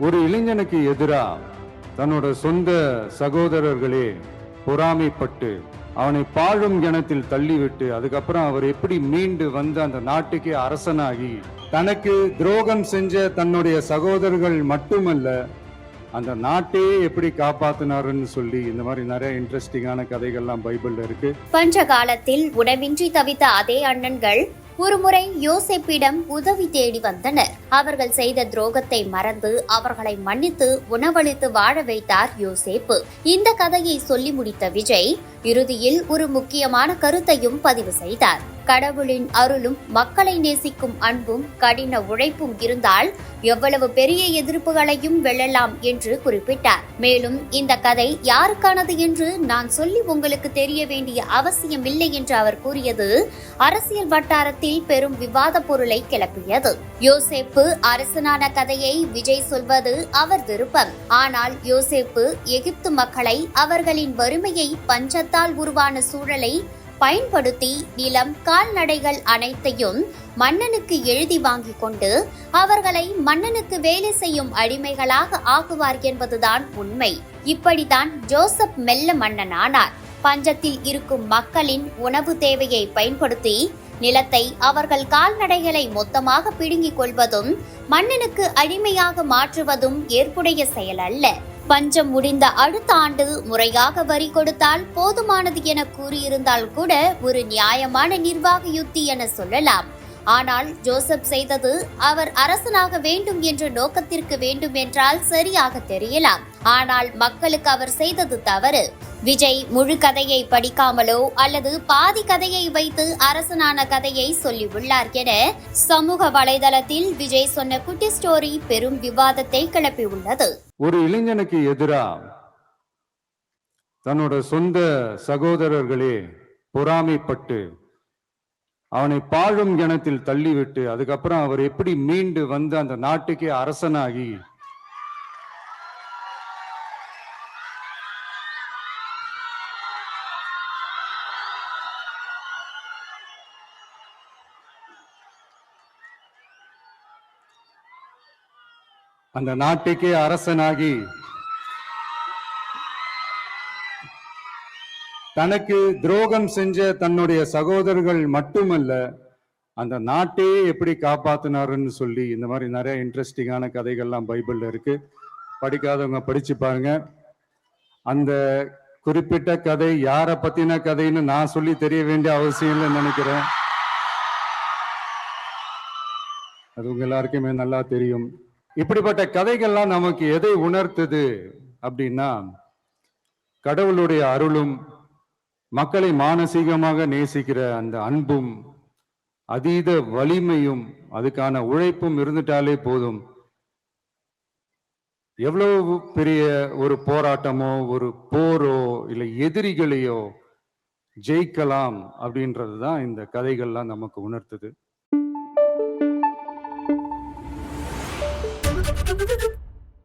ஒரு இளைஞனுக்கு எதிரா தன்னோட சொந்த சகோதரர்களே பொறாமைப்பட்டு அவனை பாழும் கிணத்தில் தள்ளிவிட்டு அதுக்கப்புறம் அவர் எப்படி மீண்டு வந்து அந்த நாட்டுக்கே அரசனாகி தனக்கு துரோகம் செஞ்ச தன்னுடைய சகோதரர்கள் மட்டுமல்ல அந்த நாட்டையே எப்படி காப்பாத்தினாருன்னு சொல்லி இந்த மாதிரி நிறைய இன்ட்ரெஸ்டிங்கான கதைகள்லாம் பைபிள்ல இருக்கு. பஞ்ச காலத்தில் உணவின்றி தவித்த அதே அண்ணன்கள் ஒருமுறை யோசேப்பிடம் உதவி தேடி வந்தனர். அவர்கள் செய்த துரோகத்தை மறந்து அவர்களை மன்னித்து உணவளித்து வாழ வைத்தார் யோசேப்பு. இந்த கதையை சொல்லி முடித்த விஜய் இறுதியில் ஒரு முக்கியமான கருத்தையும் பதிவு செய்தார். கடவுளின் அருளும் மக்களை நேசிக்கும் அன்பும் கடின உழைப்பும் இருந்தால் எவ்வளவு பெரிய எதிர்ப்புகளையும் வெல்லலாம் என்று குறிப்பிட்டார். மேலும் இந்த கதை யாருக்கானது என்று நான் சொல்லி உங்களுக்கு தெரிய வேண்டிய அவசியம் இல்லை என்று அவர் கூறியது அரசியல் வட்டாரத்தில் பெரும் விவாத பொருளை கிளப்பியது. யோசேப்பு அரசனான கதையை விஜய் சொல்வது அவர் விருப்பம். ஆனால் யோசேப்பு எகிப்து மக்களை அவர்களின் வறுமையை பஞ்சத்தால் உருவான சூழலை பயன்படுத்தி நிலம் கால்நடைகள் அனைத்தையும் மன்னனுக்கு எழுதி வாங்கிக் கொண்டு அவர்களை மன்னனுக்கு வேலை செய்யும் அடிமைகளாக ஆக்குவார் என்பதுதான் உண்மை. இப்படித்தான் ஜோசப் மெல்ல மன்னனானார். பஞ்சத்தில் இருக்கும் மக்களின் உணவு தேவையை பயன்படுத்தி நிலத்தை அவர்கள் கால்நடைகளை மொத்தமாக பிடுங்கிக் கொள்வதும் மன்னனுக்கு அடிமையாக மாற்றுவதும் ஏற்புடைய செயல் அல்ல. பஞ்சம் முடிந்த அடுத்த ஆண்டு முறையாக வரி கொடுத்தால் போதுமானது என கூறியிருந்தால் கூட ஒரு நியாயமான நிர்வாக யுக்தி என சொல்லலாம். ஆனால் ஜோசப் செய்தது அவர் அரசனாக வேண்டும் என்ற நோக்கத்திற்கு வேண்டும் என்றால் சரியாக தெரியலாம். ஆனால் மக்களுக்கு அவர் செய்தது தவறு. விஜய் முழு கதையை படிக்காமலோ அல்லது பாதி கதையை வைத்து அரசனான கதையை சொல்லியுள்ளார் என சமூக வலைதளத்தில் விஜய் சொன்ன குட்டி ஸ்டோரி பெரும் விவாதத்தை கிளப்பியுள்ளது. ஒரு இளைஞனுக்கு எதிரா தன்னோட சொந்த சகோதரர்களே பொறாமைப்பட்டு அவனை பாழும் கிணத்தில் தள்ளிவிட்டு அதுக்கப்புறம் அவர் எப்படி மீண்டு வந்து அந்த நாட்டுக்கே அரசனாகி அந்த நாட்டுக்கே அரசனாகி தனக்கு துரோகம் செஞ்ச தன்னுடைய சகோதரர்கள் மட்டுமல்ல அந்த நாட்டையே எப்படி காப்பாத்தினாருன்னு சொல்லி இந்த மாதிரி நிறைய இன்ட்ரெஸ்டிங்கான கதைகள்லாம் பைபிள்ல இருக்கு. படிக்காதவங்க படிச்சு பாருங்க. அந்த குறிப்பிட்ட கதை யாரை பத்தின கதைன்னு நான் சொல்லி தெரிய வேண்டிய அவசியம் இல்லைன்னு நினைக்கிறேன். அது உங்க எல்லாருக்குமே நல்லா தெரியும். இப்படிப்பட்ட கதைகள்லாம் நமக்கு எதை உணர்த்துது அப்படின்னா கடவுளுடைய அருளும் மக்களை மானசீகமாக நேசிக்கிற அந்த அன்பும் அதீத வலிமையும் அதுக்கான உழைப்பும் இருந்துட்டாலே போதும். எவ்வளவு பெரிய ஒரு போராட்டமோ ஒரு போரோ இல்லை எதிரிகளையோ ஜெயிக்கலாம் அப்படின்றது தான் இந்த கதைகள்லாம் நமக்கு உணர்த்துது.